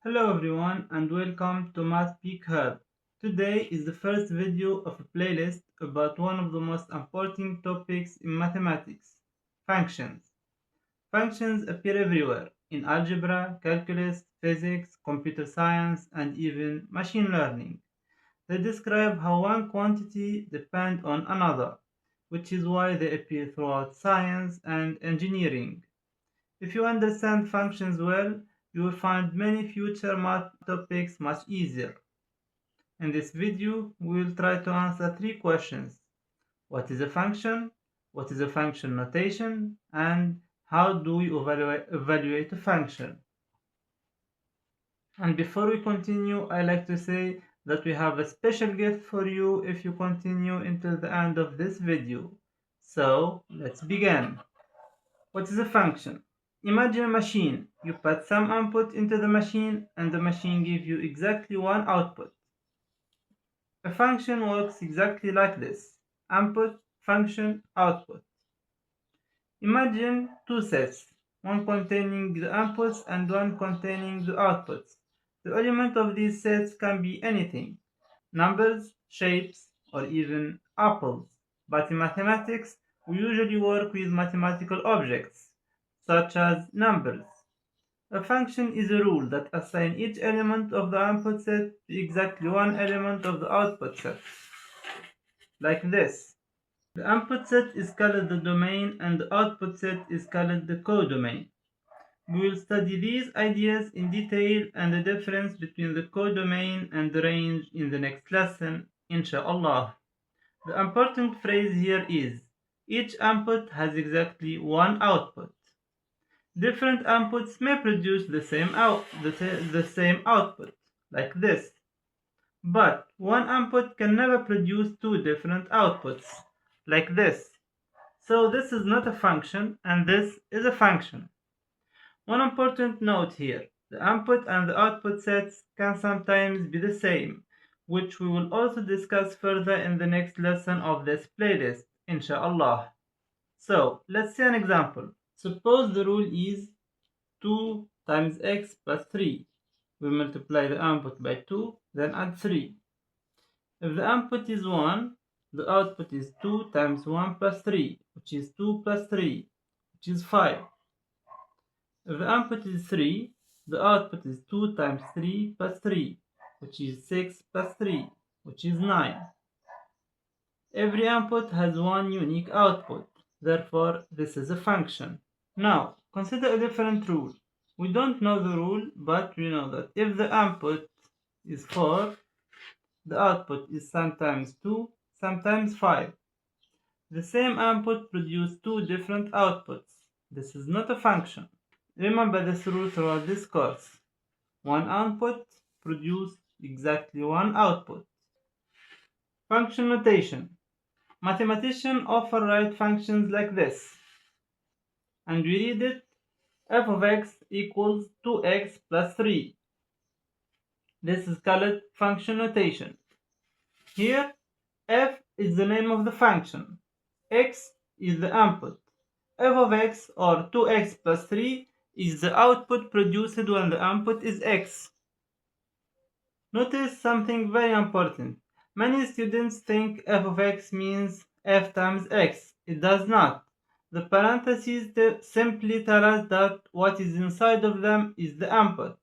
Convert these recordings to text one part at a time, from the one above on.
Hello everyone and welcome to Math Peak Hub. Today is the first video of a playlist about one of the most important topics in mathematics, functions. Functions appear everywhere in algebra, calculus, physics, computer science, and even machine learning. They describe how one quantity depends on another, which is why they appear throughout science and engineering. If you understand functions well, you will find many future math topics much easier. In this video, we will try to answer three questions. What is a function? What is a function notation? And how do we evaluate a function? And before we continue, I like to say that we have a special gift for you if you continue until the end of this video. So, let's begin. What is a function? Imagine a machine. You put some input into the machine and the machine gives you exactly one output. A function works exactly like this. Input, function, output. Imagine two sets, one containing the inputs and one containing the outputs. The element of these sets can be anything, numbers, shapes, or even apples. But in mathematics, we usually work with mathematical objects, such as numbers. A function is a rule that assigns each element of the input set to exactly one element of the output set, like this. The input set is called the domain and the output set is called the codomain. We will study these ideas in detail and the difference between the codomain and the range in the next lesson, inshallah. The important phrase here is each input has exactly one output. Different inputs may produce the same output, like this. But one input can never produce two different outputs, like this. So this is not a function, and this is a function. One important note here, the input and the output sets can sometimes be the same, which we will also discuss further in the next lesson of this playlist, inshallah. So, let's see an example. Suppose the rule is 2 times x plus 3. We multiply the input by 2, then add 3. If the input is 1, the output is 2 times 1 plus 3, which is 2 plus 3, which is 5. If the input is 3, the output is 2 times 3 plus 3, which is 6 plus 3, which is 9. Every input has one unique output, therefore this is a function. Now, consider a different rule. We don't know the rule, but we know that if the input is 4, the output is sometimes 2, sometimes 5. The same input produces two different outputs. This is not a function. Remember this rule throughout this course. One input produces exactly one output. Function notation. Mathematicians often write functions like this, and we read it f of x equals 2x plus 3. This is called function notation. Here, f is the name of the function, x is the input, f of x or 2x plus 3 is the output produced when the input is x. Notice something very important. Many students think f of x means f times x. It does not. The parentheses simply tell us that what is inside of them is the input.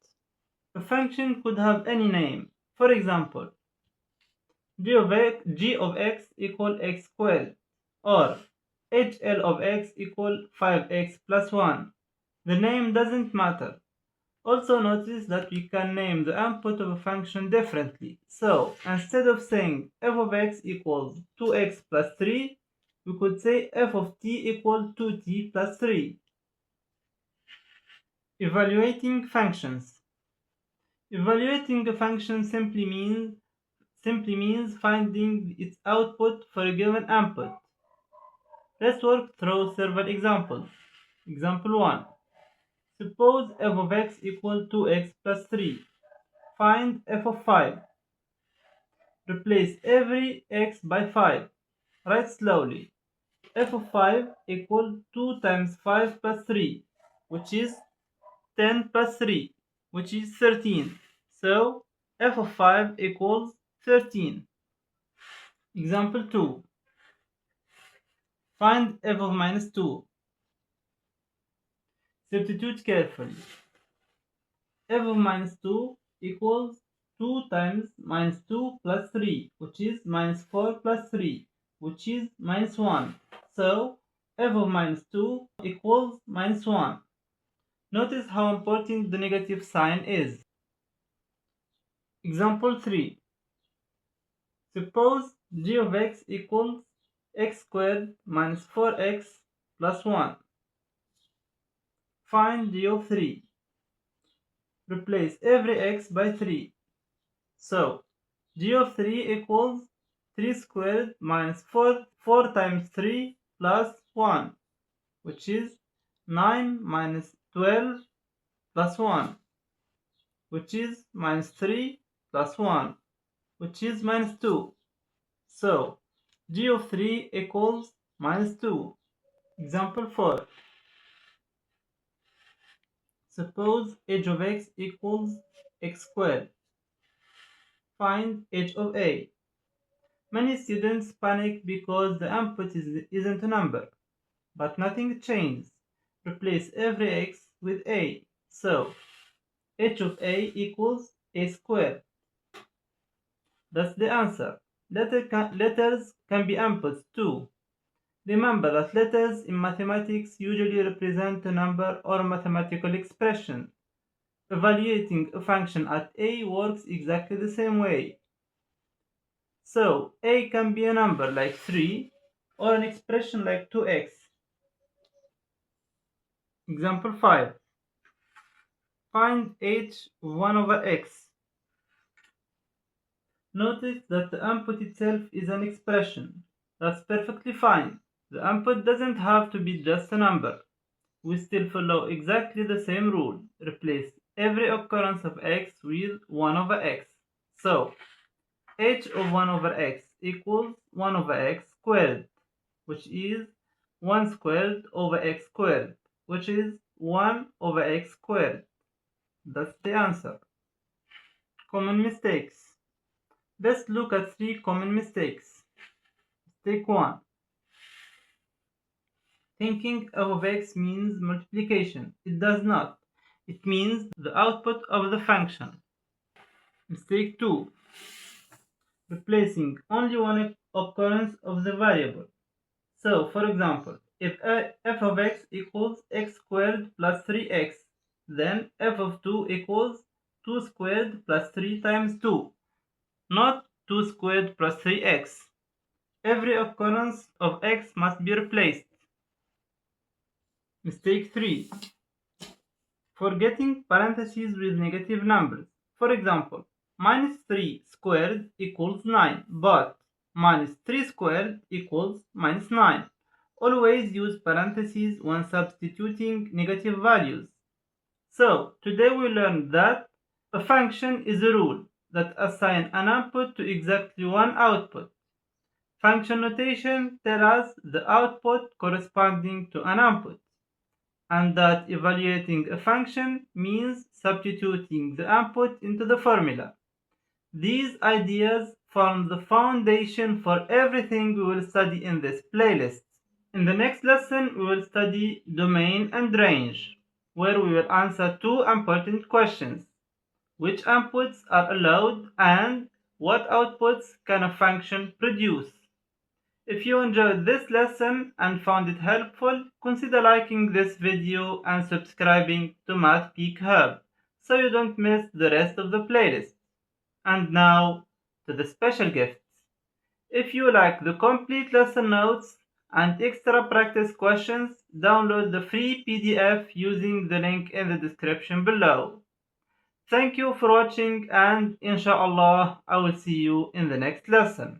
A function could have any name. For example, g of x equal x squared, or hl of x equal 5x plus 1. The name doesn't matter. Also notice that we can name the input of a function differently. So instead of saying f of x equals 2x plus 3, we could say f of t equals 2t plus 3. Evaluating functions. Evaluating a function simply means finding its output for a given input. Let's work through several examples. Example 1. Suppose f of x equals 2x plus 3. Find f of 5. Replace every x by 5. Write slowly. F of 5 equals 2 times 5 plus 3, which is 10 plus 3, which is 13. So f of 5 equals 13. Example 2. Find f of minus 2. Substitute carefully. F of minus 2 equals 2 times minus 2 plus 3, which is minus 4 plus 3, which is minus 1. So f of minus 2 equals minus 1. Notice how important the negative sign is. Example 3. Suppose g of x equals x squared minus 4x plus 1. Find g of 3. Replace every x by 3. So g of 3 equals 3 squared minus 4 times 3 plus 1, which is 9 minus 12 plus 1, which is minus 3 plus 1, which is minus 2. So g of 3 equals minus 2. Example 4. Suppose h of x equals x squared. Find h of a. Many students panic because the input isn't a number, but nothing changes. Replace every x with a. So h of a equals a squared. That's the answer. Letters can be inputs too. Remember that letters in mathematics usually represent a number or a mathematical expression. Evaluating a function at a works exactly the same way. So a can be a number like 3 or an expression like 2x. Example 5. Find h 1 over x. Notice that the input itself is an expression. That's perfectly fine. The input doesn't have to be just a number. We still follow exactly the same rule. Replace every occurrence of x with 1 over x. So h of 1 over x equals 1 over x squared, which is 1 squared over x squared, which is 1 over x squared. That's the answer. Common mistakes. Let's look at 3 common mistakes. Mistake 1. Thinking f of x means multiplication. It does not. It means the output of the function. Mistake 2. Replacing only one occurrence of the variable. So, for example, if f of x equals x squared plus 3x, then f of 2 equals 2 squared plus 3 times 2, not 2 squared plus 3x. Every occurrence of x must be replaced. Mistake 3. Forgetting parentheses with negative numbers. For example, minus 3 squared equals 9, but minus 3 squared equals minus 9. Always use parentheses when substituting negative values. So, today we learned that a function is a rule that assigns an input to exactly one output. Function notation tells us the output corresponding to an input, and that evaluating a function means substituting the input into the formula. These ideas form the foundation for everything we will study in this playlist. In the next lesson, we will study domain and range, where we will answer 2 important questions. Which inputs are allowed and what outputs can a function produce? If you enjoyed this lesson and found it helpful, consider liking this video and subscribing to Math Peak Hub so you don't miss the rest of the playlist. And now to the special gifts. If you like the complete lesson notes and extra practice questions, download the free PDF using the link in the description below. Thank you for watching, and inshallah I will see you in the next lesson.